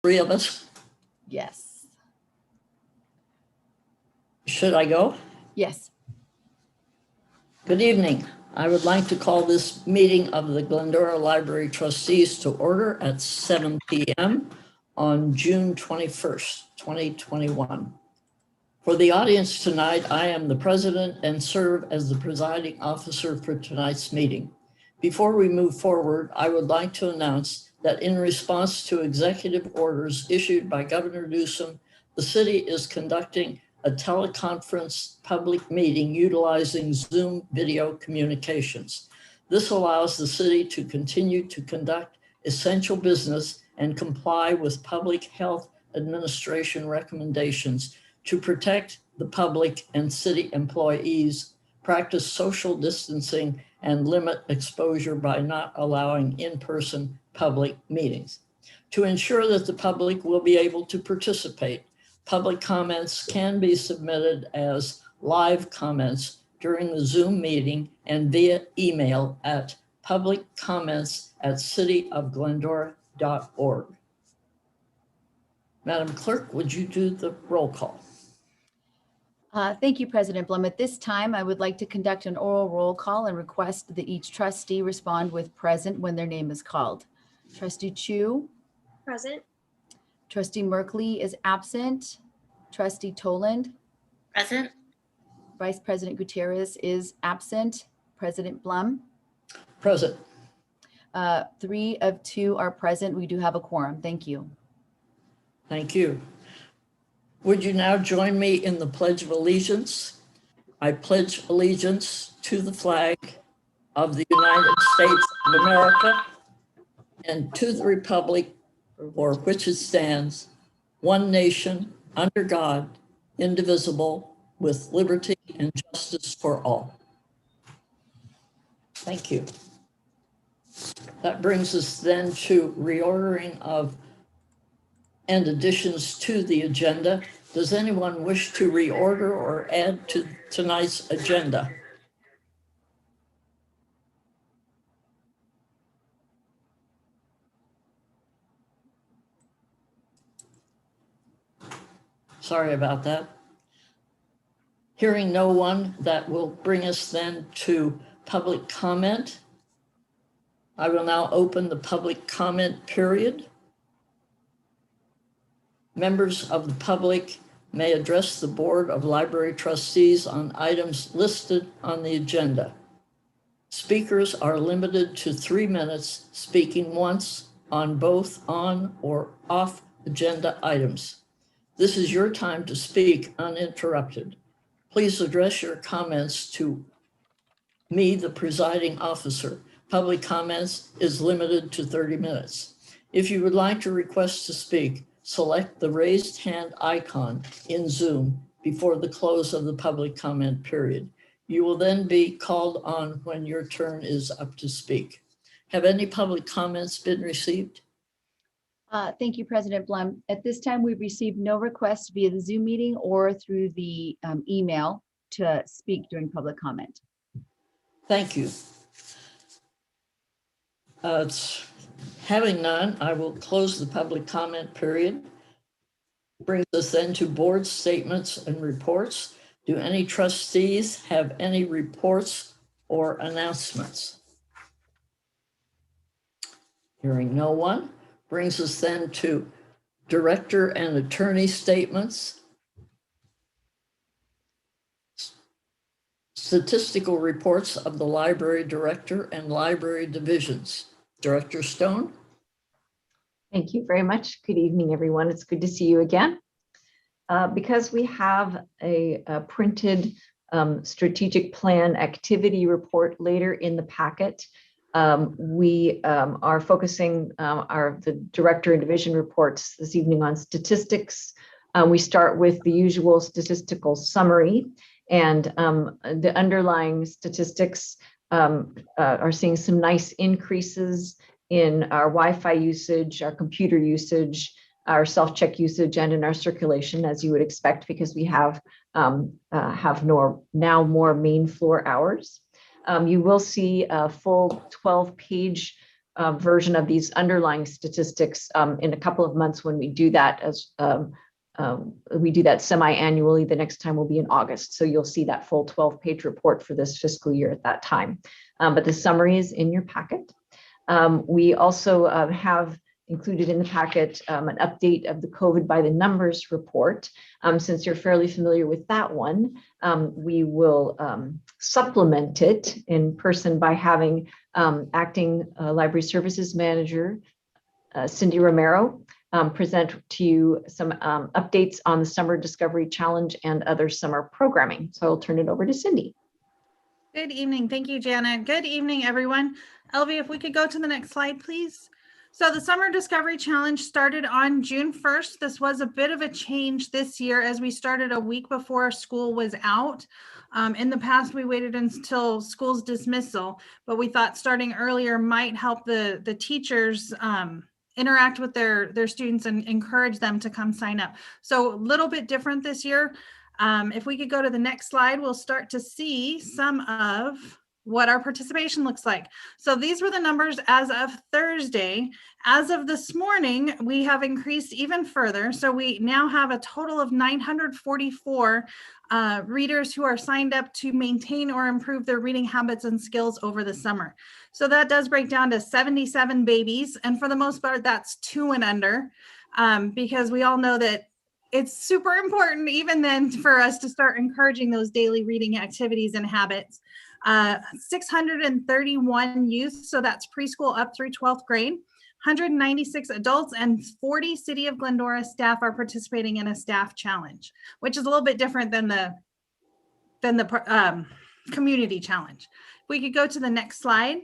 Three of us. Yes. Should I go? Yes. Good evening. I would like to call this meeting of the Glendora Library Trustees to order at 7 p.m. on June 21st, 2021. For the audience tonight, I am the president and serve as the presiding officer for tonight's meeting. Before we move forward, I would like to announce that in response to executive orders issued by Governor Newsom, the city is conducting a teleconference public meeting utilizing Zoom video communications. This allows the city to continue to conduct essential business and comply with public health administration recommendations to protect the public and city employees, practice social distancing, and limit exposure by not allowing in-person public meetings. To ensure that the public will be able to participate, public comments can be submitted as live comments during the Zoom meeting and via email at publiccomments@cityofglendora.org. Madam Clerk, would you do the roll call? Thank you, President Blum. At this time, I would like to conduct an oral roll call and request that each trustee respond with present when their name is called. Trustee Chu? Present. Trustee Merkley is absent. Trustee Toland? Present. Vice President Gutierrez is absent. President Blum? Present. 3 of 2 are present. We do have a quorum. Thank you. Thank you. Would you now join me in the Pledge of Allegiance? I pledge allegiance to the flag of the United States of America and to the republic for which it stands, one nation, under God, indivisible, with liberty and justice for all. Thank you. That brings us then to reordering of and additions to the agenda. Does anyone wish to reorder or add to tonight's agenda? Sorry about that. Hearing no one, that will bring us then to public comment. I will now open the public comment period. Members of the public may address the Board of Library Trustees on items listed on the agenda. Speakers are limited to 3 minutes, speaking once on both on or off agenda items. This is your time to speak uninterrupted. Please address your comments to me, the presiding officer. Public comments is limited to 30 minutes. If you would like to request to speak, select the raised hand icon in Zoom before the close of the public comment period. You will then be called on when your turn is up to speak. Have any public comments been received? Thank you, President Blum. At this time, we've received no requests via the Zoom meeting or through the email to speak during public comment. Thank you. Having none, I will close the public comment period. Brings us then to board statements and reports. Do any trustees have any reports or announcements? Hearing no one, brings us then to director and attorney statements. Statistical reports of the library director and library divisions. Director Stone. Thank you very much. Good evening, everyone. It's good to see you again. Because we have a printed strategic plan activity report later in the packet, we are focusing the director and division reports this evening on statistics. We start with the usual statistical summary, and the underlying statistics are seeing some nice increases in our Wi-Fi usage, our computer usage, our self-check usage, and in our circulation, as you would expect, because we have now more main floor hours. You will see a full 12-page version of these underlying statistics in a couple of months when we do that we do that semi-annually. The next time will be in August. So you'll see that full 12-page report for this fiscal year at that time. But the summary is in your packet. We also have included in the packet an update of the COVID by the numbers report. Since you're fairly familiar with that one, we will supplement it in person by having acting library services manager, Cindy Romero, present to you some updates on the Summer Discovery Challenge and other summer programming. So I'll turn it over to Cindy. Good evening. Thank you, Janet. Good evening, everyone. Elvie, if we could go to the next slide, please. So the Summer Discovery Challenge started on June 1st. This was a bit of a change this year as we started a week before school was out. In the past, we waited until school's dismissal, but we thought starting earlier might help the teachers interact with their students and encourage them to come sign up. So a little bit different this year. If we could go to the next slide, we'll start to see some of what our participation looks like. So these were the numbers as of Thursday. As of this morning, we have increased even further. So we now have a total of 944 readers who are signed up to maintain or improve their reading habits and skills over the summer. So that does break down to 77 babies. And for the most part, that's 2 and under, because we all know that it's super important even then for us to start encouraging those daily reading activities and habits. 631 youth, so that's preschool up through 12th grade, 196 adults, and 40 City of Glendora staff are participating in a staff challenge, which is a little bit different than the community challenge. If we could go to the next slide.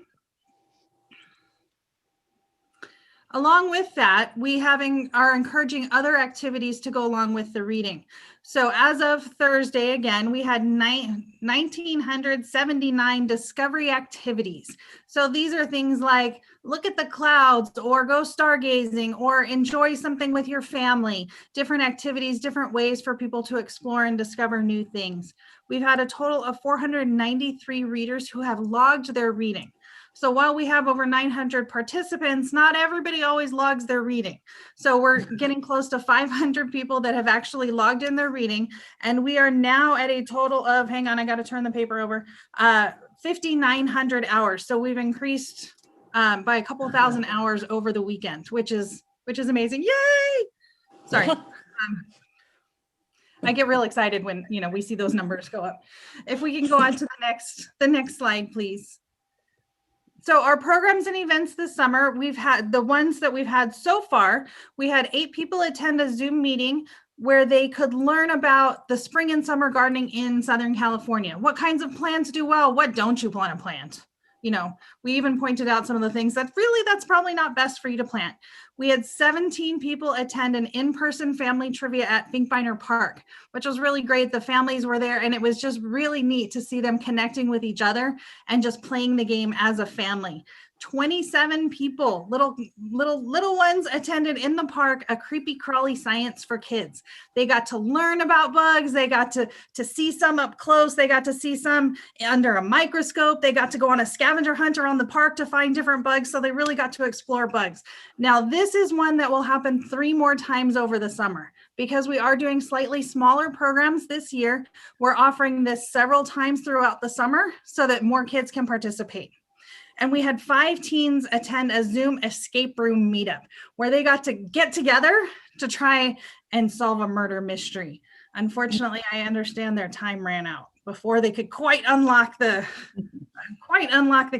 Along with that, we are encouraging other activities to go along with the reading. So as of Thursday, again, we had 1,979 discovery activities. So these are things like look at the clouds or go stargazing or enjoy something with your family, different activities, different ways for people to explore and discover new things. We've had a total of 493 readers who have logged their reading. So while we have over 900 participants, not everybody always logs their reading. So we're getting close to 500 people that have actually logged in their reading. And we are now at a total of, hang on, I got to turn the paper over, 5,900 hours. So we've increased by a couple thousand hours over the weekend, which is amazing. Yay! Sorry. I get real excited when, we see those numbers go up. If we can go on to the next slide, please. So our programs and events this summer, we've had the ones that we've had so far. We had 8 people attend a Zoom meeting where they could learn about the spring and summer gardening in Southern California. What kinds of plants do well? What don't you want to plant? We even pointed out some of the things that's probably not best for you to plant. We had 17 people attend an in-person family trivia at Finkbeiner Park, which was really great. The families were there and it was just really neat to see them connecting with each other and just playing the game as a family. 27 people, little ones, attended in the park a creepy crawly science for kids. They got to learn about bugs. They got to see some up close. They got to see some under a microscope. They got to go on a scavenger hunt around the park to find different bugs. So they really got to explore bugs. Now, this is one that will happen 3 more times over the summer because we are doing slightly smaller programs this year. We're offering this several times throughout the summer so that more kids can participate. And we had 5 teens attend a Zoom escape room meetup where they got to get together to try and solve a murder mystery. Unfortunately, I understand their time ran out before they could quite unlock the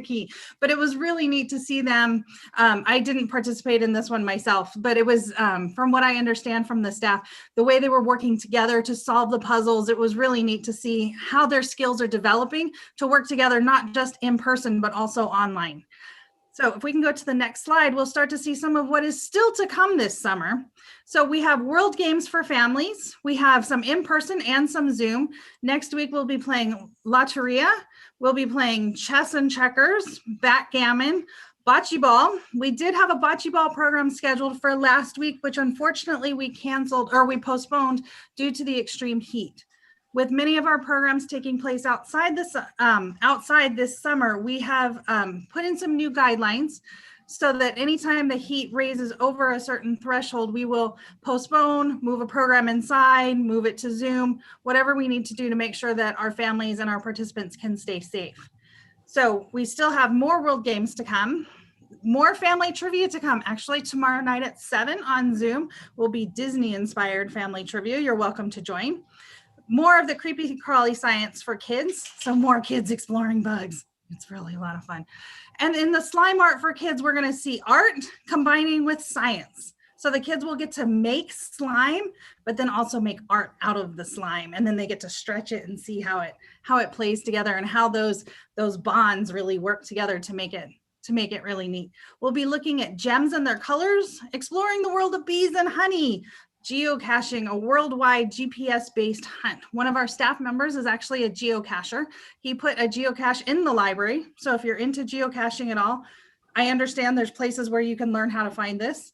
key. But it was really neat to see them. I didn't participate in this one myself, but it was, from what I understand from the staff, the way they were working together to solve the puzzles. It was really neat to see how their skills are developing to work together, not just in person, but also online. So if we can go to the next slide, we'll start to see some of what is still to come this summer. So we have World Games for families. We have some in-person and some Zoom. Next week, we'll be playing Lotteria. We'll be playing chess and checkers, backgammon, bocce ball. We did have a bocce ball program scheduled for last week, which unfortunately we postponed due to the extreme heat. With many of our programs taking place outside this summer, we have put in some new guidelines. so that anytime the heat raises over a certain threshold, we will postpone, move a program inside, move it to Zoom, whatever we need to do to make sure that our families and our participants can stay safe. So we still have more World Games to come, more family trivia to come. Actually, tomorrow night at 7 on Zoom will be Disney-inspired family trivia. You're welcome to join. More of the creepy crawly science for kids, so more kids exploring bugs. It's really a lot of fun. And in the slime art for kids, we're going to see art combining with science. So the kids will get to make slime, but then also make art out of the slime. And then they get to stretch it and see how it plays together and how those bonds really work together to make it really neat. We'll be looking at gems and their colors, exploring the world of bees and honey, geocaching, a worldwide GPS-based hunt. One of our staff members is actually a geocacher. He put a geocache in the library. So if you're into geocaching at all, I understand there's places where you can learn how to find this.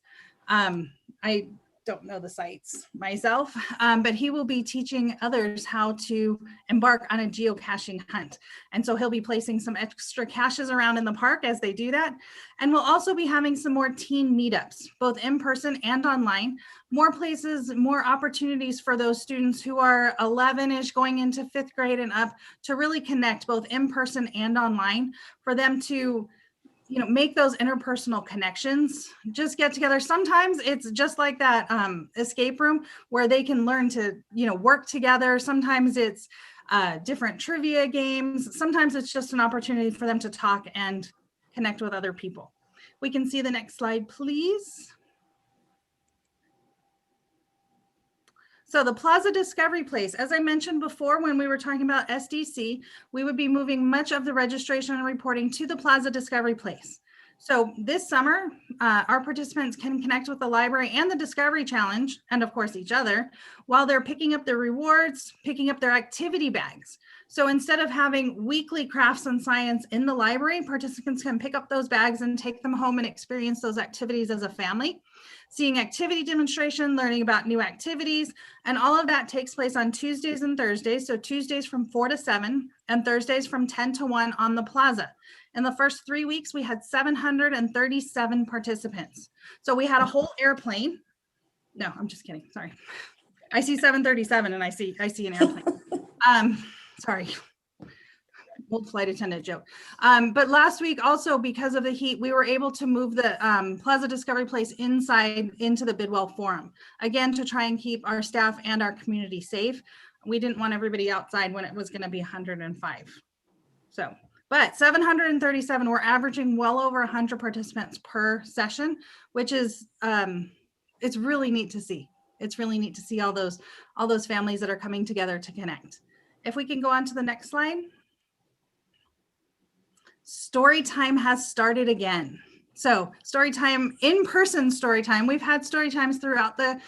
I don't know the sites myself, but he will be teaching others how to embark on a geocaching hunt. And so he'll be placing some extra caches around in the park as they do that. And we'll also be having some more teen meetups, both in person and online. More places, more opportunities for those students who are 11-ish going into 5th grade and up to really connect both in person and online, for them to make those interpersonal connections, just get together. Sometimes it's just like that escape room where they can learn to, work together. Sometimes it's different trivia games. Sometimes it's just an opportunity for them to talk and connect with other people. We can see the next slide, please. So the Plaza Discovery Place, as I mentioned before, when we were talking about SDC, we would be moving much of the registration and reporting to the Plaza Discovery Place. So this summer, our participants can connect with the library and the Discovery Challenge, and of course each other, while they're picking up their rewards, picking up their activity bags. So instead of having weekly crafts and science in the library, participants can pick up those bags and take them home and experience those activities as a family. Seeing activity demonstration, learning about new activities, and all of that takes place on Tuesdays and Thursdays. So Tuesdays from 4 to 7 and Thursdays from 10 to 1 on the plaza. In the first 3 weeks, we had 737 participants. So we had a whole airplane. No, I'm just kidding. Sorry. I see 737 and I see an airplane. Sorry. Old flight attendant joke. But last week also, because of the heat, we were able to move the Plaza Discovery Place inside into the Bidwell Forum, again, to try and keep our staff and our community safe. We didn't want everybody outside when it was going to be 105. So, but 737, we're averaging well over 100 participants per session, which is, it's really neat to see. It's really neat to see all those families that are coming together to connect. If we can go on to the next slide. Storytime has started again. So Storytime, in-person Storytime, we've had Storytimes throughout the,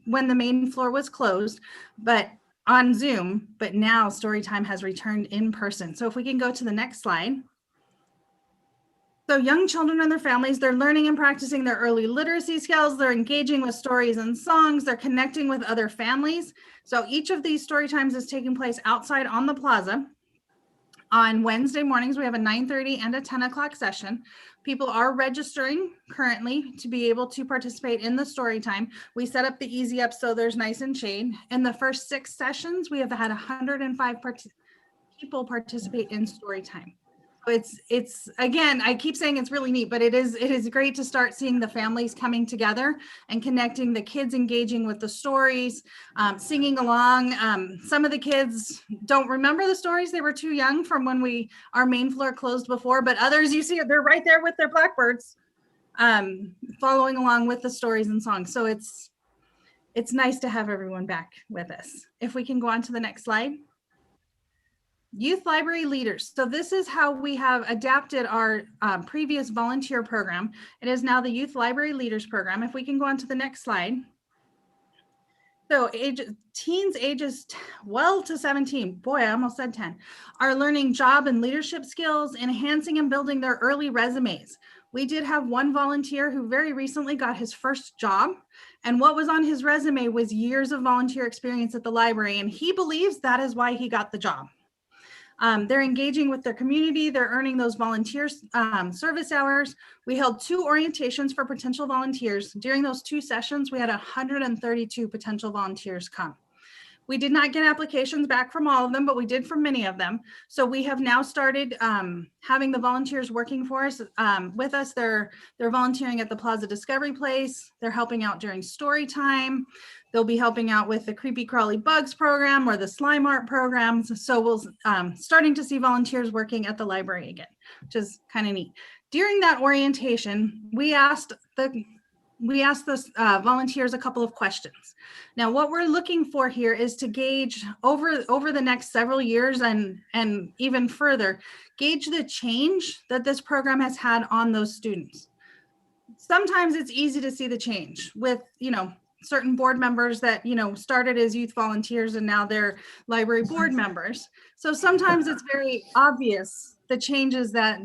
when the main floor was closed, but on Zoom, but now Storytime has returned in person. So if we can go to the next slide. So young children and their families, they're learning and practicing their early literacy skills. They're engaging with stories and songs. They're connecting with other families. So each of these Storytimes is taking place outside on the plaza. On Wednesday mornings, we have a 9:30 and a 10 o'clock session. People are registering currently to be able to participate in the story time. We set up the easy up so there's nice and shade. In the first 6 sessions, we have had 105 people participate in story time. So it's again, I keep saying it's really neat, but it is great to start seeing the families coming together and connecting, the kids engaging with the stories, singing along. Some of the kids don't remember the stories. They were too young from when our main floor closed before, but others, you see, they're right there with their Blackbirds, following along with the stories and songs. So it's nice to have everyone back with us. If we can go on to the next slide. Youth library leaders. So this is how we have adapted our previous volunteer program. It is now the Youth Library Leaders Program. If we can go on to the next slide. So teens ages 12 to 17, boy, I almost said 10, are learning job and leadership skills, enhancing and building their early resumes. We did have one volunteer who very recently got his first job, and what was on his resume was years of volunteer experience at the library, and he believes that is why he got the job. They're engaging with their community. They're earning those volunteer service hours. We held 2 orientations for potential volunteers. During those 2 sessions, we had 132 potential volunteers come. We did not get applications back from all of them, but we did from many of them. So we have now started having the volunteers working for us with us. They're volunteering at the Plaza Discovery Place. They're helping out during Storytime. They'll be helping out with the Creepy Crawly Bugs program or the Slime Art programs. So we'll starting to see volunteers working at the library again, which is kind of neat. During that orientation, we asked the volunteers a couple of questions. Now, what we're looking for here is to gauge over the next several years and even further, gauge the change that this program has had on those students. Sometimes it's easy to see the change with, certain board members that, started as youth volunteers and now they're library board members. So sometimes it's very obvious the changes that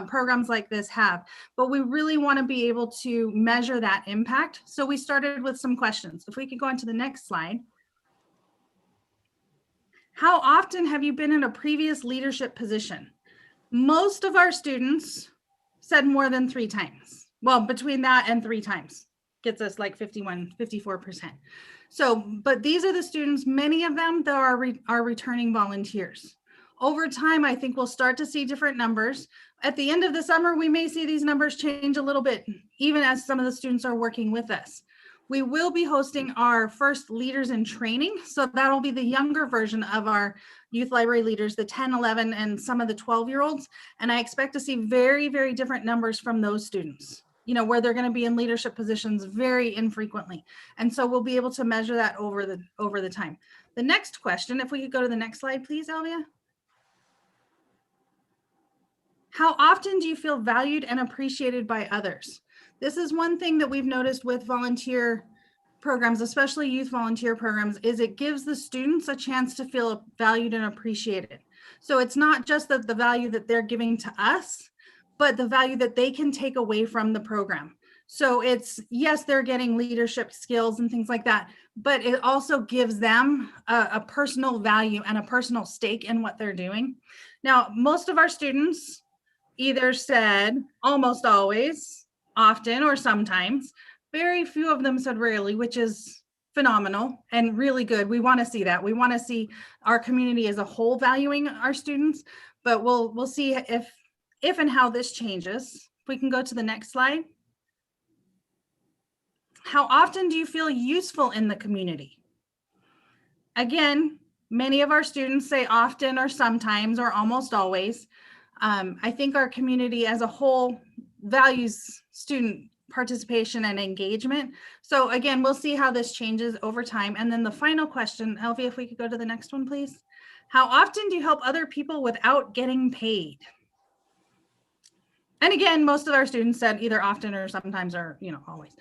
programs like this have, but we really want to be able to measure that impact. So we started with some questions. If we could go on to the next slide. How often have you been in a previous leadership position? Most of our students said more than 3 times. Well, between that and 3 times gets us like 54%. So, but these are the students, many of them that are returning volunteers. Over time, I think we'll start to see different numbers. At the end of the summer, we may see these numbers change a little bit, even as some of the students are working with us. We will be hosting our first Leaders in Training. So that'll be the younger version of our youth library leaders, the 10, 11, and some of the 12-year-olds. And I expect to see very, very different numbers from those students, where they're going to be in leadership positions very infrequently. And so we'll be able to measure that over the time. The next question, if we could go to the next slide, please, Elvia. How often do you feel valued and appreciated by others? This is one thing that we've noticed with volunteer programs, especially youth volunteer programs, is it gives the students a chance to feel valued and appreciated. So it's not just the value that they're giving to us, but the value that they can take away from the program. So it's, yes, they're getting leadership skills and things like that, but it also gives them a personal value and a personal stake in what they're doing. Now, most of our students either said almost always, often, or sometimes. Very few of them said rarely, which is phenomenal and really good. We want to see that. We want to see our community as a whole valuing our students, but we'll see if and how this changes. If we can go to the next slide. How often do you feel useful in the community? Again, many of our students say often or sometimes or almost always. I think our community as a whole values student participation and engagement. So again, we'll see how this changes over time. And then the final question, Elvia, if we could go to the next one, please. How often do you help other people without getting paid? And again, most of our students said either often or sometimes or, always.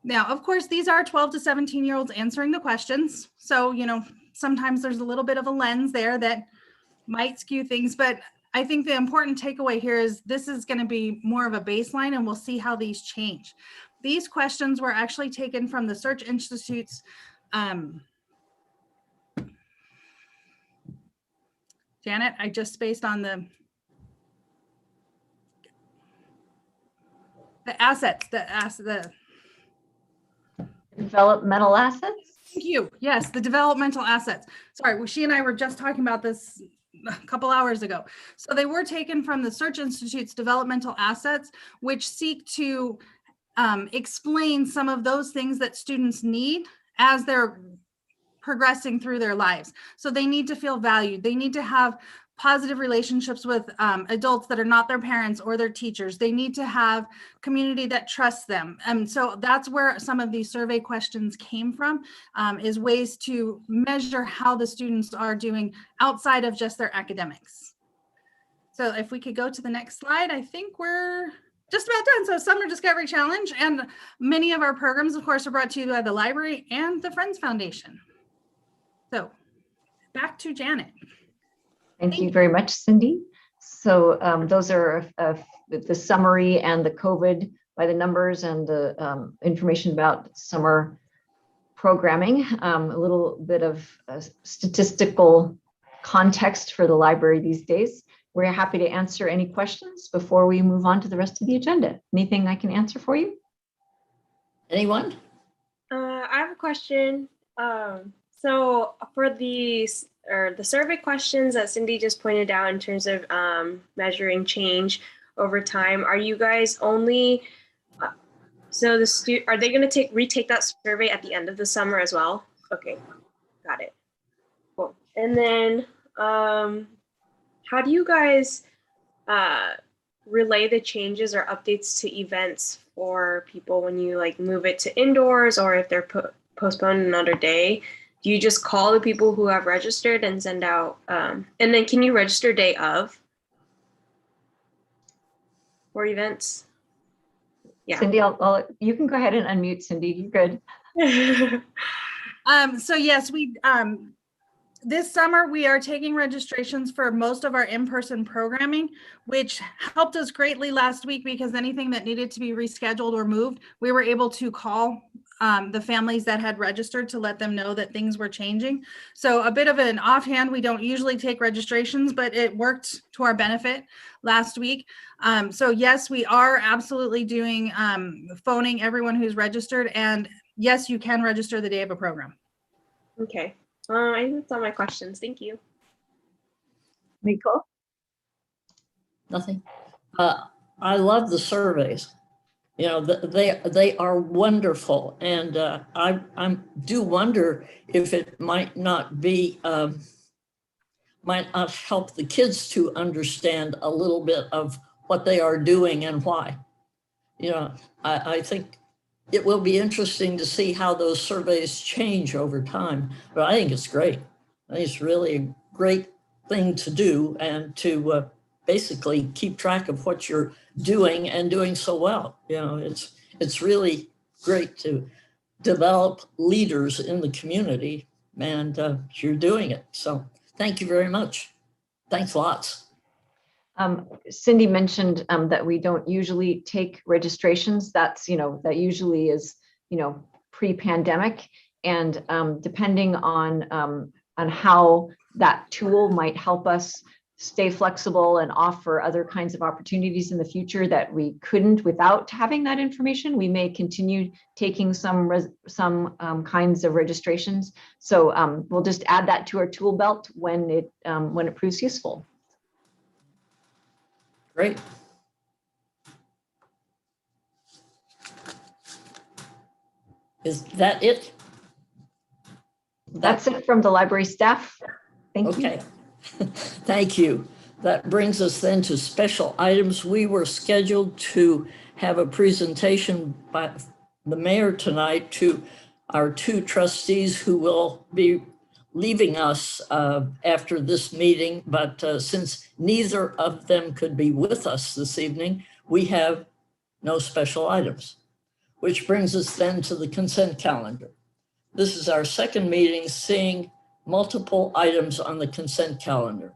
Now, of course, these are 12 to 17-year-olds answering the questions. So, sometimes there's a little bit of a lens there that might skew things, but I think the important takeaway here is this is going to be more of a baseline and we'll see how these change. These questions were actually taken from the Search Institute's Janet, I just spaced on the assets, the Developmental assets? Thank you. Yes, the developmental assets. Sorry, she and I were just talking about this a couple hours ago. So they were taken from the Search Institute's developmental assets, which seek to explain some of those things that students need as they're progressing through their lives. So they need to feel valued. They need to have positive relationships with adults that are not their parents or their teachers. They need to have community that trusts them. And so that's where some of these survey questions came from, is ways to measure how the students are doing outside of just their academics. So if we could go to the next slide, I think we're just about done. So Summer Discovery Challenge, and many of our programs, of course, are brought to you by the library and the Friends Foundation. So back to Janet. Thank you very much, Cindy. So those are the summary and the COVID by the numbers and the information about summer programming, a little bit of statistical context for the library these days. We're happy to answer any questions before we move on to the rest of the agenda. Anything I can answer for you? Anyone? I have a question. So for the survey questions that Cindy just pointed out in terms of measuring change over time, are you guys only are they going to retake that survey at the end of the summer as well? Okay, got it. Cool. And then how do you guys relay the changes or updates to events for people when you like move it to indoors, or if they're postponed another day? Do you just call the people who have registered and send out and then can you register day of for events? Yeah. Cindy, you can go ahead and unmute, Cindy. You're good. So yes, we this summer we are taking registrations for most of our in-person programming, which helped us greatly last week because anything that needed to be rescheduled or moved, we were able to call the families that had registered to let them know that things were changing. So a bit of an offhand, we don't usually take registrations, but it worked to our benefit last week. So yes, we are absolutely doing phoning everyone who's registered, and yes, you can register the day of a program. Okay. I think that's all my questions. Thank you. Miko? Nothing. I love the surveys. You know, they are wonderful, and I do wonder if it might not help the kids to understand a little bit of what they are doing and why. You know, I think it will be interesting to see how those surveys change over time, but I think it's great. I think it's really a great thing to do, and to basically keep track of what you're doing and doing so well. You know, it's really great to develop leaders in the community, and you're doing it. So thank you very much. Thanks lots. Cindy mentioned that we don't usually take registrations. That's, that usually is, pre-pandemic. And depending on how that tool might help us stay flexible and offer other kinds of opportunities in the future that we couldn't without having that information, we may continue taking some kinds of registrations. So we'll just add that to our tool belt when it proves useful. Great. Is that it? That's it from the library staff. Thank you. Okay. Thank you. That brings us then to special items. We were scheduled to have a presentation by the mayor tonight to our two trustees who will be leaving us after this meeting, but since neither of them could be with us this evening, we have no special items, which brings us then to the consent calendar. This is our second meeting seeing multiple items on the consent calendar.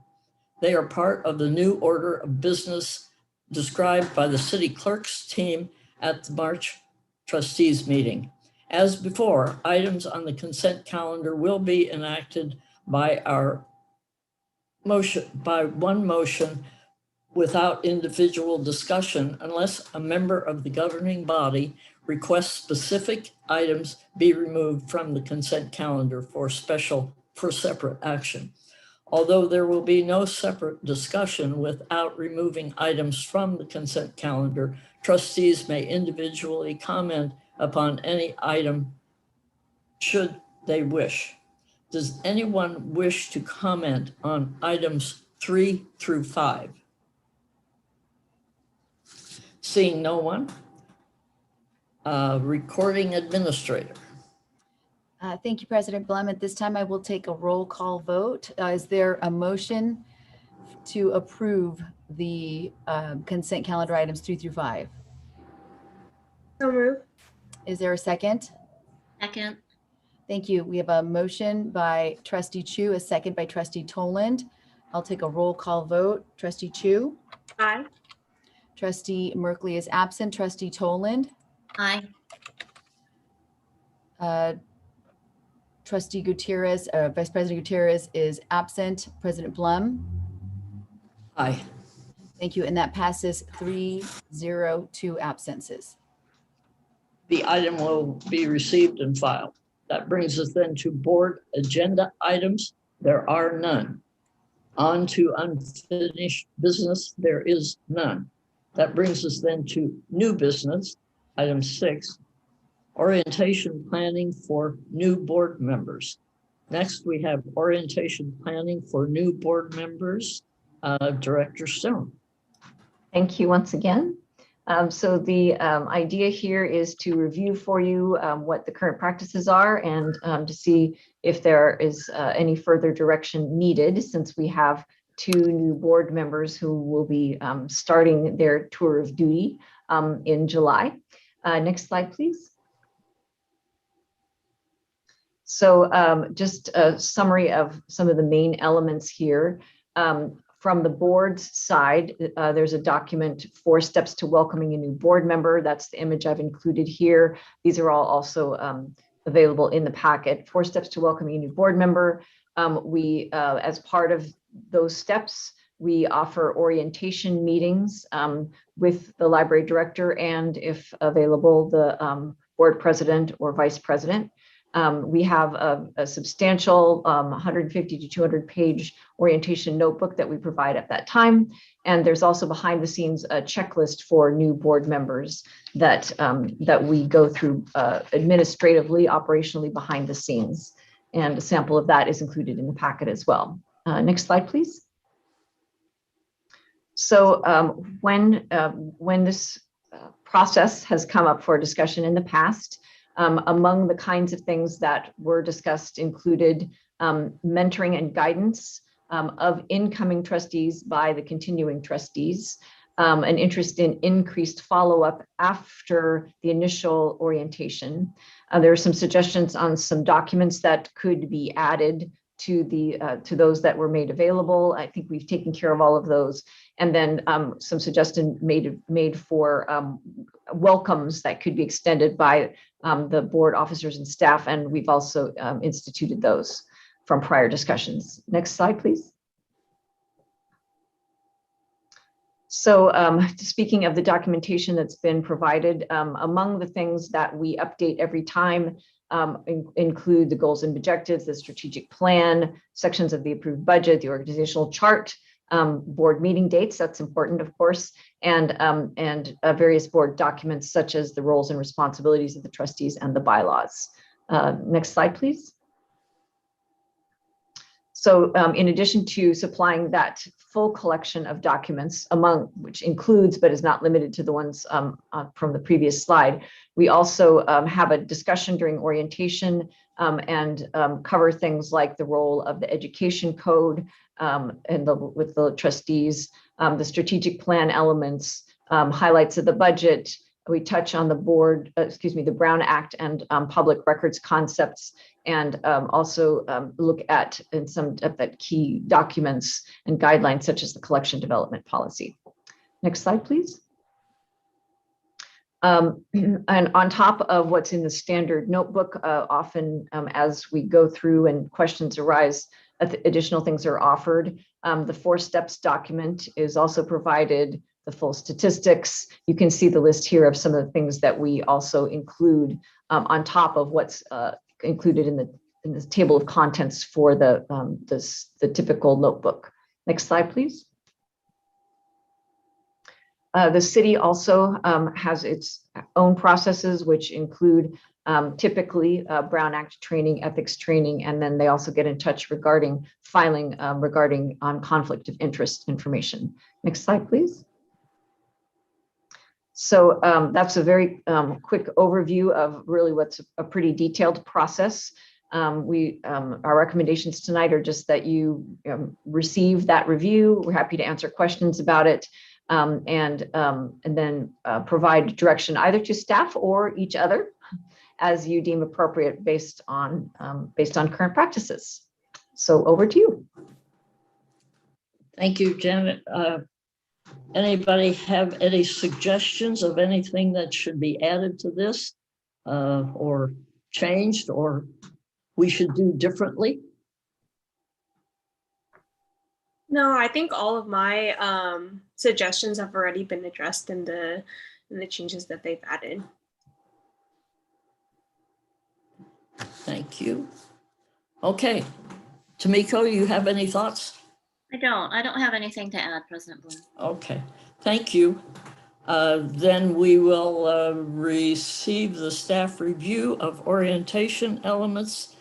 They are part of the new order of business described by the city clerk's team at the March trustees meeting. As before, items on the consent calendar will be enacted by one motion without individual discussion unless a member of the governing body requests specific items be removed from the consent calendar for separate action. Although there will be no separate discussion without removing items from the consent calendar, trustees may individually comment upon any item should they wish. Does anyone wish to comment on items 3 through 5? Seeing no one. Recording administrator. Thank you, President Blum. At this time, I will take a roll call vote. Is there a motion to approve the consent calendar items 3 through 5? So move. Is there a second? Second. Thank you. We have a motion by Trustee Chu, a second by Trustee Toland. I'll take a roll call vote. Trustee Chu? Aye. Trustee Merkley is absent. Trustee Toland? Aye. Trustee Gutierrez, Vice President Gutierrez is absent. President Blum? Aye. Thank you. And that passes 3-0, 2 absences. The item will be received and filed. That brings us then to board agenda items. There are none. On to unfinished business. There is none. That brings us then to new business, item 6, orientation planning for new board members. Next, we have orientation planning for new board members. Director Stone. Thank you once again. So the idea here is to review for you what the current practices are and to see if there is any further direction needed, since we have 2 new board members who will be starting their tour of duty in July. Next slide, please. So just a summary of some of the main elements here. From the board's side, there's a document, 4 steps to welcoming a new board member. That's the image I've included here. These are all also available in the packet. 4 steps to welcoming a new board member. As part of those steps, we offer orientation meetings with the library director and, if available, the board president or vice president. We have a substantial 150 to 200 page orientation notebook that we provide at that time. And there's also behind the scenes a checklist for new board members that, that we go through administratively, operationally behind the scenes. And a sample of that is included in the packet as well. Next slide, please. So when this process has come up for discussion in the past, among the kinds of things that were discussed included mentoring and guidance of incoming trustees by the continuing trustees, an interest in increased follow-up after the initial orientation. There are some suggestions on some documents that could be added to those that were made available. I think we've taken care of all of those. And then some suggestions made for welcomes that could be extended by the board officers and staff. And we've also instituted those from prior discussions. Next slide, please. So speaking of the documentation that's been provided, among the things that we update every time include the goals and objectives, the strategic plan, sections of the approved budget, the organizational chart, board meeting dates, that's important, of course, and various board documents such as the roles and responsibilities of the trustees and the bylaws. Next slide, please. So in addition to supplying that full collection of documents, which includes but is not limited to the ones from the previous slide, we also have a discussion during orientation and cover things like the role of the education code with the trustees, the strategic plan elements, highlights of the budget. We touch on the Brown Act and public records concepts, and also look at some of the key documents and guidelines such as the collection development policy. Next slide, please. And on top of what's in the standard notebook, often as we go through and questions arise, additional things are offered. The 4 steps document is also provided, the full statistics. You can see the list here of some of the things that we also include on top of what's included in the table of contents for the typical notebook. Next slide, please. The city also has its own processes, which include typically Brown Act training, ethics training, and then they also get in touch regarding filing regarding conflict of interest information. Next slide, please. So that's a very quick overview of really what's a pretty detailed process. Our recommendations tonight are just that you receive that review. We're happy to answer questions about it. And then provide direction either to staff or each other as you deem appropriate based on current practices. So over to you. Thank you, Janet. Anybody have any suggestions of anything that should be added to this or changed or we should do differently? No, I think all of my suggestions have already been addressed in the changes that they've added. Thank you. Okay. Tamiko, you have any thoughts? I don't have anything to add, President Bloom. Okay, thank you. Then we will receive the staff review of orientation elements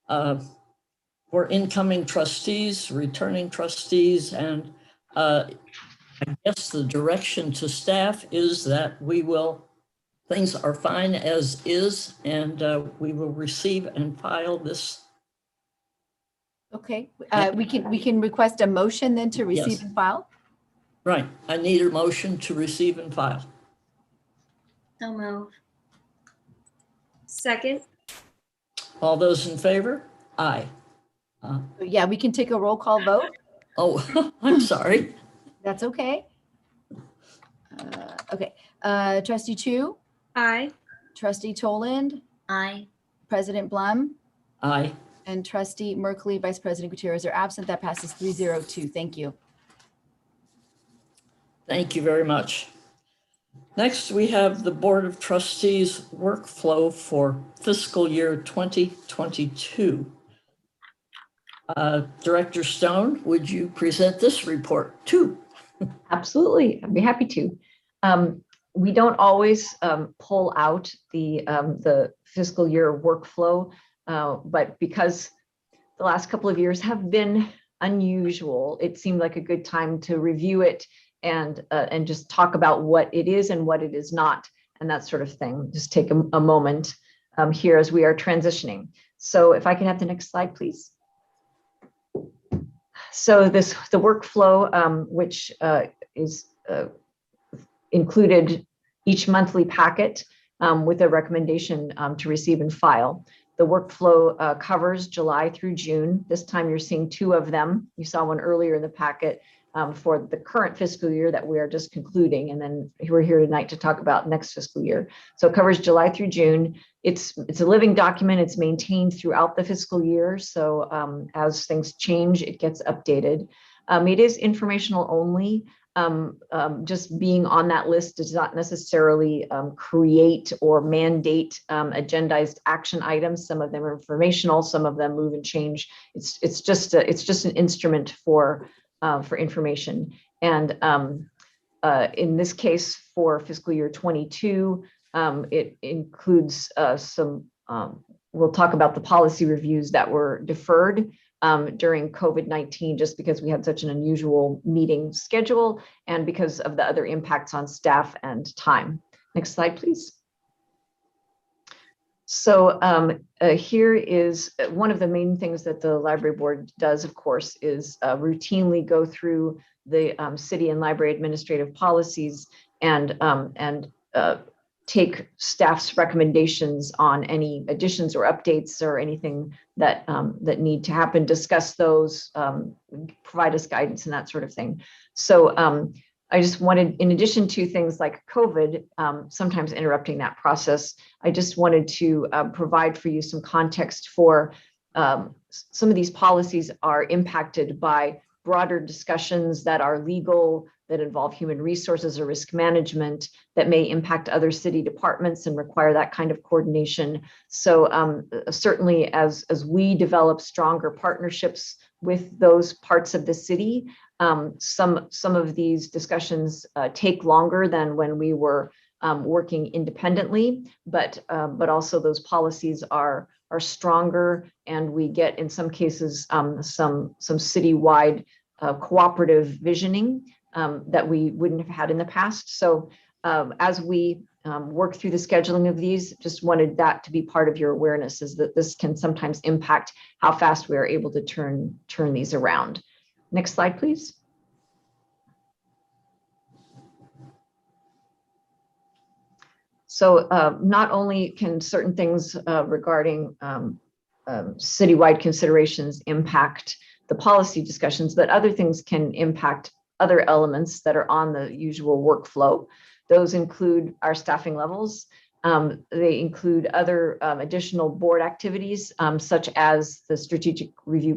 for incoming trustees, returning trustees, and I guess the direction to staff is that things are fine as is, and we will receive and file this. Okay, we can request a motion then to receive Yes. and file. Right, I need a motion to receive and file. So move. Second. All those in favor? Aye. Yeah, we can take a roll call vote. Oh, I'm sorry. That's okay. Okay, Trustee Chu, Aye. Trustee Toland, Aye. President Blum, Aye. and Trustee Merkley, Vice President Gutierrez are absent. That passes 302. Thank you. Thank you very much. Next, we have the Board of Trustees workflow for fiscal year 2022. Director Stone, would you present this report too? Absolutely, I'd be happy to. We don't always pull out the fiscal year workflow, but because the last couple of years have been unusual, it seemed like a good time to review it and just talk about what it is and what it is not, and that sort of thing. Just take a moment here as we are transitioning. So if I can have the next slide, please. So the workflow, which is included each monthly packet with a recommendation to receive and file. The workflow covers July through June. This time you're seeing two of them. You saw one earlier in the packet for the current fiscal year that we are just concluding. And then we're here tonight to talk about next fiscal year. So it covers July through June. It's a living document. It's maintained throughout the fiscal year. So as things change, it gets updated. It is informational only. Just being on that list does not necessarily create or mandate agendized action items. Some of them are informational, some of them move and change. It's just an instrument for information. And in this case, for fiscal year 22, it includes we'll talk about the policy reviews that were deferred during COVID-19, just because we had such an unusual meeting schedule and because of the other impacts on staff and time. Next slide, please. So here is one of the main things that the library board does, of course, is routinely go through the city and library administrative policies and take staff's recommendations on any additions or updates or anything that that need to happen, discuss those, provide us guidance and that sort of thing. So I just wanted, in addition to things like COVID, sometimes interrupting that process, I just wanted to provide for you some context for some of these policies are impacted by broader discussions that are legal, that involve human resources or risk management, that may impact other city departments and require that kind of coordination. So certainly as we develop stronger partnerships with those parts of the city, some of these discussions take longer than when we were working independently, but also those policies are stronger, and we get in some cases some citywide cooperative visioning that we wouldn't have had in the past. So as we work through the scheduling of these, just wanted that to be part of your awareness, is that this can sometimes impact how fast we are able to turn these around. Next slide, please. So not only can certain things regarding citywide considerations impact the policy discussions, but other things can impact other elements that are on the usual workflow. Those include our staffing levels. They include other additional board activities, such as the strategic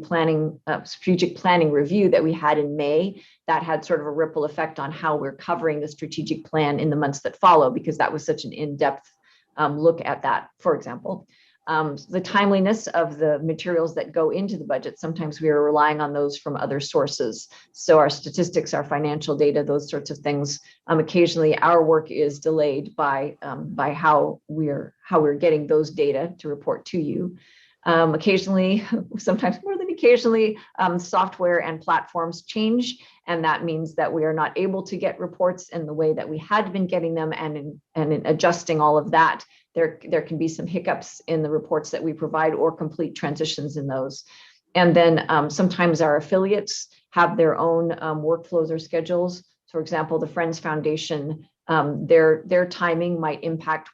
planning review that we had in May. That had sort of a ripple effect on how we're covering the strategic plan in the months that follow, because that was such an in-depth look at that, for example. The timeliness of the materials that go into the budget. Sometimes we are relying on those from other sources. So our statistics, our financial data, those sorts of things. Occasionally our work is delayed by how we're getting those data to report to you. Occasionally, sometimes more than occasionally, software and platforms change. And that means that we are not able to get reports in the way that we had been getting them. And in adjusting all of that, there can be some hiccups in the reports that we provide or complete transitions in those. And then sometimes our affiliates have their own workflows or schedules. For example, the Friends Foundation, their timing might impact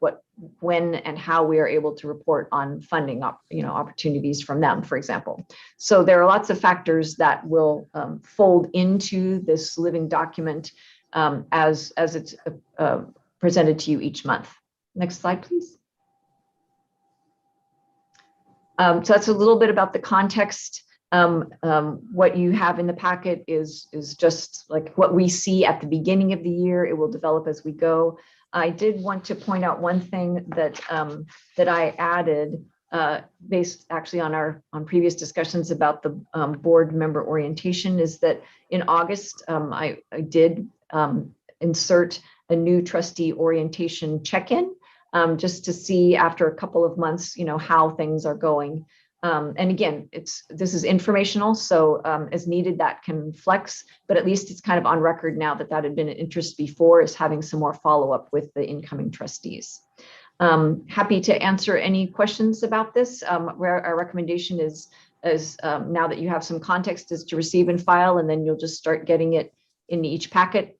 when and how we are able to report on funding opportunities from them, for example. So there are lots of factors that will fold into this living document as it's presented to you each month. Next slide, please. So that's a little bit about the context. What you have in the packet is just like what we see at the beginning of the year. It will develop as we go. I did want to point out one thing that I added based actually on previous discussions about the board member orientation, is that in August I did insert a new trustee orientation check-in just to see after a couple of months, how things are going. And again, this is informational, so as needed that can flex, but at least it's kind of on record now that had been an interest before, is having some more follow-up with the incoming trustees. Happy to answer any questions about this. Where our recommendation is now that you have some context, is to receive and file, and then you'll just start getting it in each packet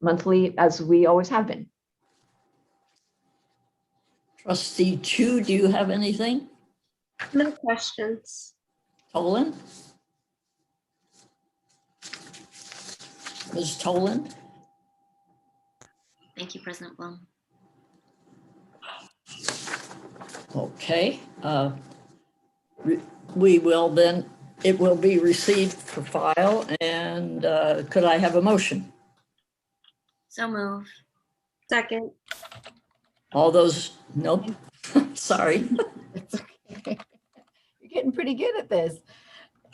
monthly, as we always have been. Trustee Chu, do you have anything? No questions. Toland? Ms. Toland? Thank you, President Blum. Okay. We will then, it will be received for file, and could I have a motion? So move. Second. All those, nope, sorry. It's okay. You're getting pretty good at this.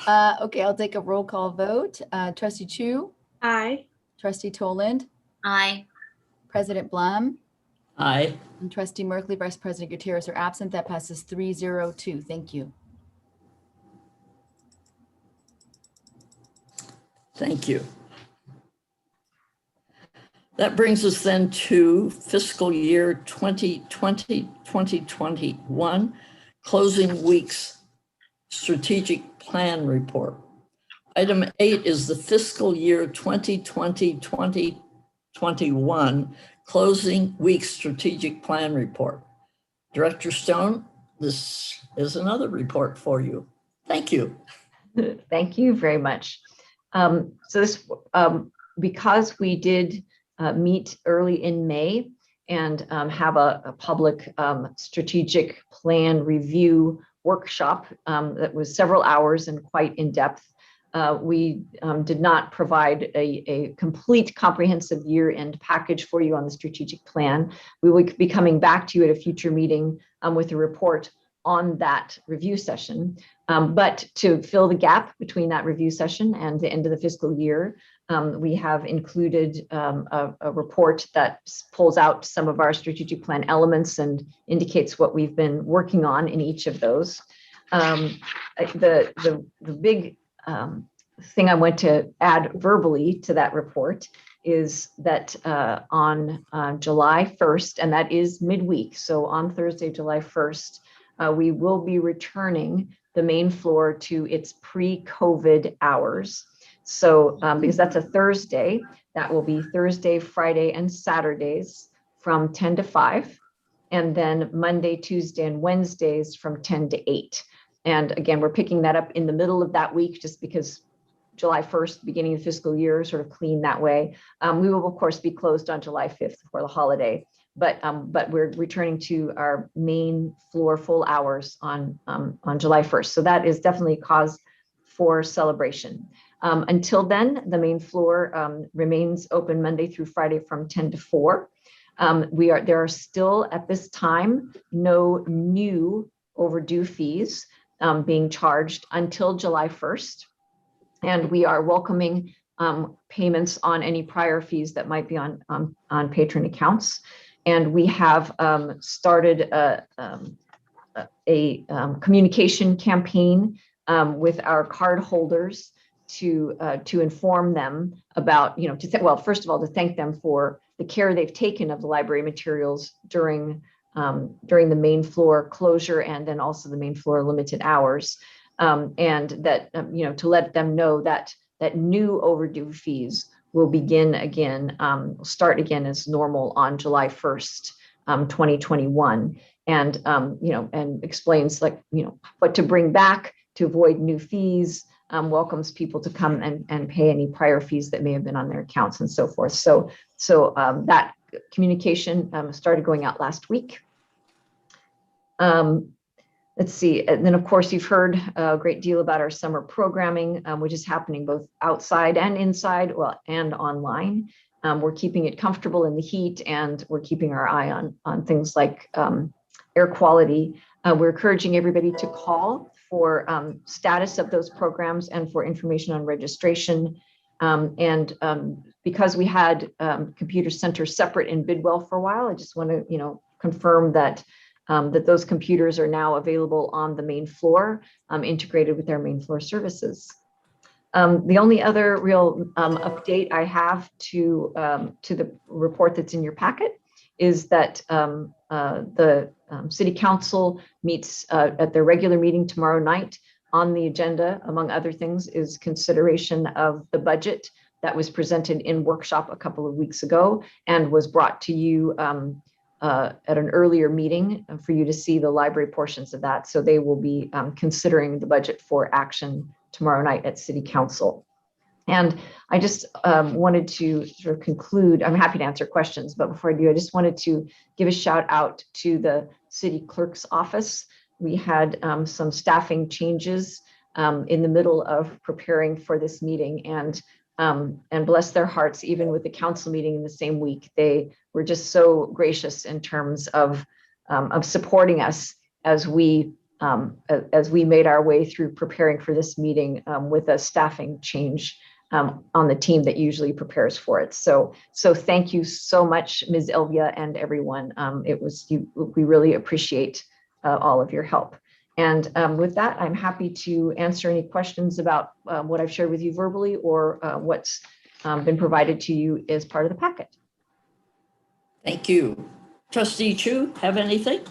Okay, I'll take a roll call vote. Trustee Chu, Aye. Trustee Toland, Aye. President Blum, Aye. and Trustee Merkley, Vice President Gutierrez are absent. That passes 302. Thank you. Thank you. That brings us then to fiscal year 2020-2021, closing week's strategic plan report. Item 8 is the fiscal year 2020-2021, closing week strategic plan report. Director Stone, this is another report for you. Thank you. Thank you very much. So this, because we did meet early in May and have a public strategic plan review workshop that was several hours and quite in depth. We did not provide a complete comprehensive year-end package for you on the strategic plan. We will be coming back to you at a future meeting with a report on that review session. But to fill the gap between that review session and the end of the fiscal year, we have included a report that pulls out some of our strategic plan elements and indicates what we've been working on in each of those. The big thing I want to add verbally to that report is that on July 1st, and that is midweek, so on Thursday, July 1st, we will be returning the main floor to its pre-COVID hours. So because that's a Thursday, that will be Thursday, Friday, and Saturdays from 10 to 5, and then Monday, Tuesday, and Wednesdays from 10 to 8. And again, we're picking that up in the middle of that week just because July 1st, beginning of the fiscal year, sort of clean that way. We will, of course, be closed on July 5th for the holiday. but we're returning to our main floor full hours on July 1st. So that is definitely cause for celebration. Until then, the main floor remains open Monday through Friday from 10 to 4. There are still at this time no new overdue fees being charged until July 1st. And we are welcoming payments on any prior fees that might be on patron accounts. And we have started a communication campaign with our card holders to inform them about, first of all, to thank them for the care they've taken of the library materials during the main floor closure and then also the main floor limited hours, and that to let them know that new overdue fees will begin again, start again as normal on July 1st, 2021, and and explains what to bring back to avoid new fees, welcomes people to come and pay any prior fees that may have been on their accounts and so forth. So that communication started going out last week. Let's see, and then of course you've heard a great deal about our summer programming, which is happening both outside and inside, and online. We're keeping it comfortable in the heat, and we're keeping our eye on things like air quality. We're encouraging everybody to call for status of those programs and for information on registration. Because we had computer center separate in Bidwell for a while, I just want to confirm that those computers are now available on the main floor, integrated with their main floor services. The only other real update I have to the report that's in your packet is that the City Council meets at their regular meeting tomorrow night. On the agenda, among other things, is consideration of the budget that was presented in workshop a couple of weeks ago and was brought to you at an earlier meeting for you to see the library portions of that. So they will be considering the budget for action tomorrow night at City Council. And I just wanted to sort of conclude. I'm happy to answer questions, but before I do, I just wanted to give a shout out to the City Clerk's office. We had some staffing changes in the middle of preparing for this meeting, and bless their hearts, even with the council meeting in the same week, they were just so gracious in terms of supporting us as we made our way through preparing for this meeting with a staffing change on the team that usually prepares for it. So thank you so much, Ms. Elvia and everyone. We really appreciate all of your help. And with that, I'm happy to answer any questions about what I've shared with you verbally or what's been provided to you as part of the packet. Thank you. Trustee Chu, have anything?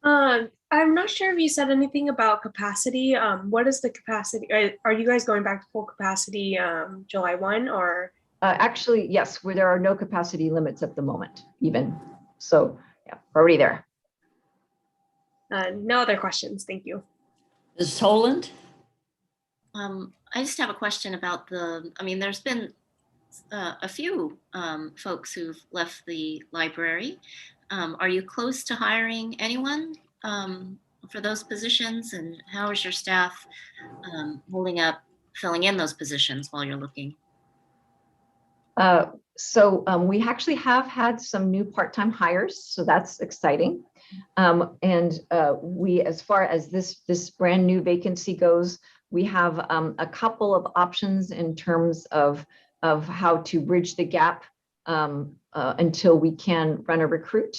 I'm not sure if you said anything about capacity. What is the capacity? Are you guys going back to full capacity July 1 or? Actually, yes, there are no capacity limits at the moment, even. So yeah, we're already there. No other questions. Thank you. Ms. Toland? I just have a question about there's been a few folks who've left the library. Are you close to hiring anyone for those positions? And how is your staff holding up, filling in those positions while you're looking? So we actually have had some new part-time hires, so that's exciting. And we, as far as this brand new vacancy goes, we have a couple of options in terms of how to bridge the gap until we can run a recruit.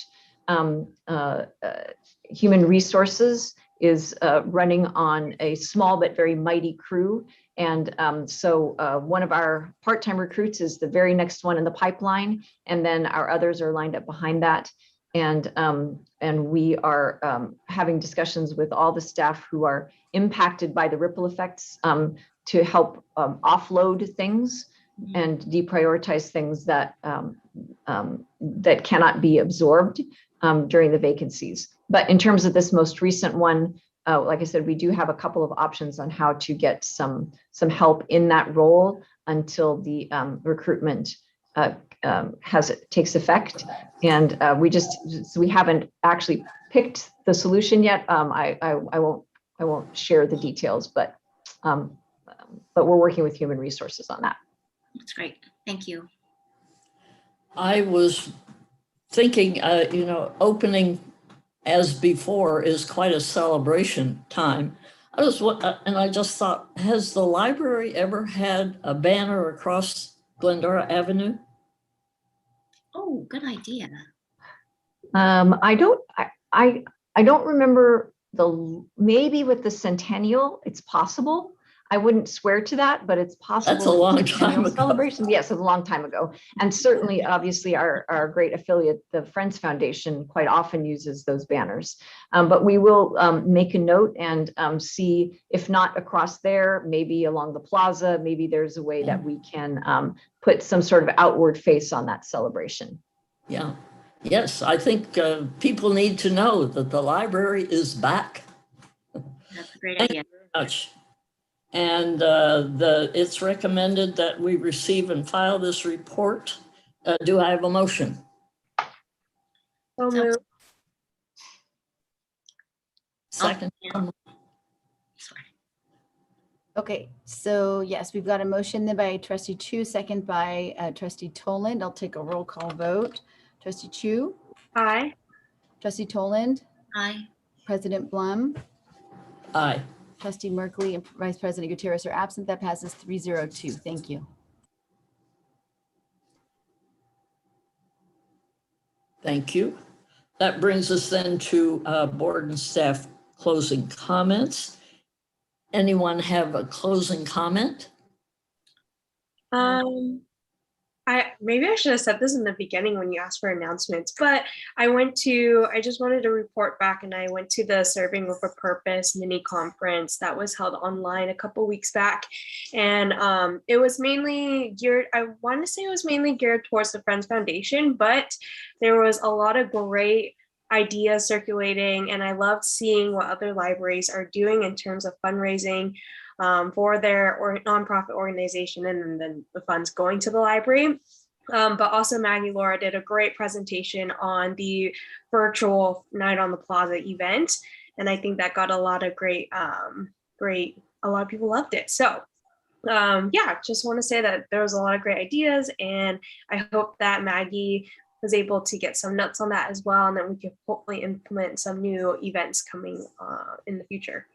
Human Resources is running on a small but very mighty crew. And so one of our part-time recruits is the very next one in the pipeline, and then our others are lined up behind that. And we are having discussions with all the staff who are impacted by the ripple effects to help offload things and deprioritize things that that cannot be absorbed during the vacancies. But in terms of this most recent one, like I said, we do have a couple of options on how to get some help in that role until the recruitment takes effect. And we haven't actually picked the solution yet. I won't share the details, but we're working with human resources on that. That's great. Thank you. I was thinking, opening as before is quite a celebration time. And I just thought, has the library ever had a banner across Glendora Avenue? Oh, good idea. I don't remember maybe with the centennial, it's possible. I wouldn't swear to that, but it's possible. That's a long time ago. Celebration, yes, a long time ago. And certainly, obviously, our great affiliate, the Friends Foundation, quite often uses those banners. But we will make a note and see, if not across there, maybe along the plaza, maybe there's a way that we can put some sort of outward face on that celebration. Yeah. Yes, I think people need to know that the library is back. That's a great Thank idea. you very much. And it's recommended that we receive and file this report. Do I have a motion? So moved. Second. Sorry. Okay, so yes, we've got a motion then by Trustee Chu, second by Trustee Toland. I'll take a roll call vote. Trustee Chu, Aye. Trustee Toland, Aye. President Blum, Aye. Trustee Merkley, and Vice President Gutierrez are absent. That passes 302. Thank you. Thank you. That brings us then to board and staff closing comments. Anyone have a closing comment? Maybe I should have said this in the beginning when you asked for announcements, but I just wanted to report back, and I went to the Serving with a Purpose mini conference that was held online a couple weeks back. And it was mainly geared towards the Friends Foundation, but there was a lot of great ideas circulating, and I loved seeing what other libraries are doing in terms of fundraising for their nonprofit organization, and then the funds going to the library. But also Maggie Laura did a great presentation on the virtual Night on the Plaza event, and I think that got a lot of a lot of people loved it. So yeah, just want to say that there was a lot of great ideas, and I hope that Maggie was able to get some notes on that as well, and then we could hopefully implement some new events coming in the future.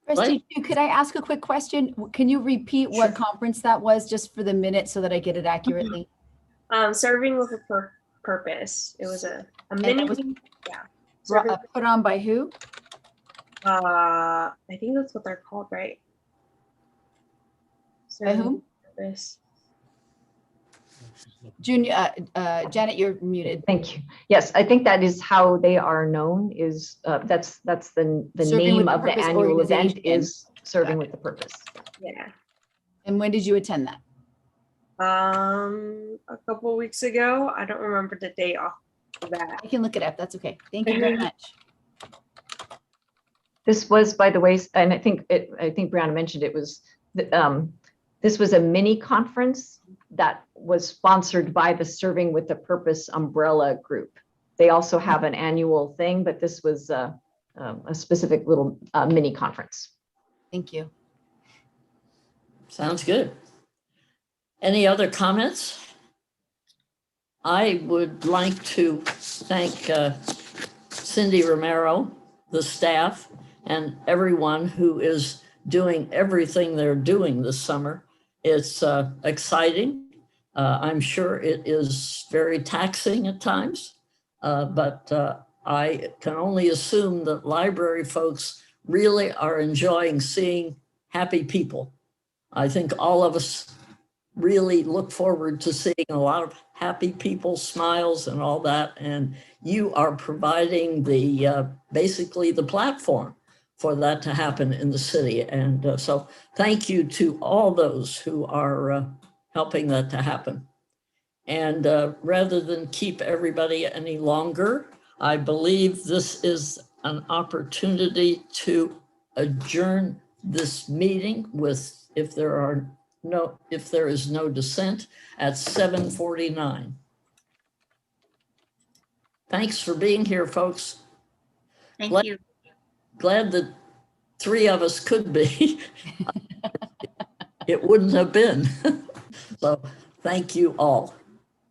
Trustee Chu, could I ask a quick question? Can you repeat what conference that was, just for the minute, so that I get it accurately? Serving with a Purpose. It was a mini. Put on by who? I think that's what they're called, right? By whom? Purpose. Junior, Janet, you're muted. Thank you. Yes, I think that is how they are known. Is that's the name of the annual event is Serving with the Purpose. Yeah. And when did you attend that? A couple weeks ago. I don't remember the date off of that. I can look it up. That's okay. Thank you very much. This was, by the way, and I think Brianna mentioned it was. This was a mini conference that was sponsored by the Serving with the Purpose umbrella group. They also have an annual thing, but this was a specific little mini conference. Thank you. Sounds good. Any other comments? I would like to thank Cindy Romero, the staff, and everyone who is doing everything they're doing this summer. It's exciting. I'm sure it is very taxing at times, but I can only assume that library folks really are enjoying seeing happy people. I think all of us really look forward to seeing a lot of happy people, smiles and all that. And you are providing the basically the platform for that to happen in the city. And so thank you to all those who are helping that to happen. And rather than keep everybody any longer, I believe this is an opportunity to adjourn this meeting with, if there are if there is no dissent at 7:49. Thanks for being here, folks. Thank Glad- you. Glad that 3 of us could be. It wouldn't have been. So thank you all.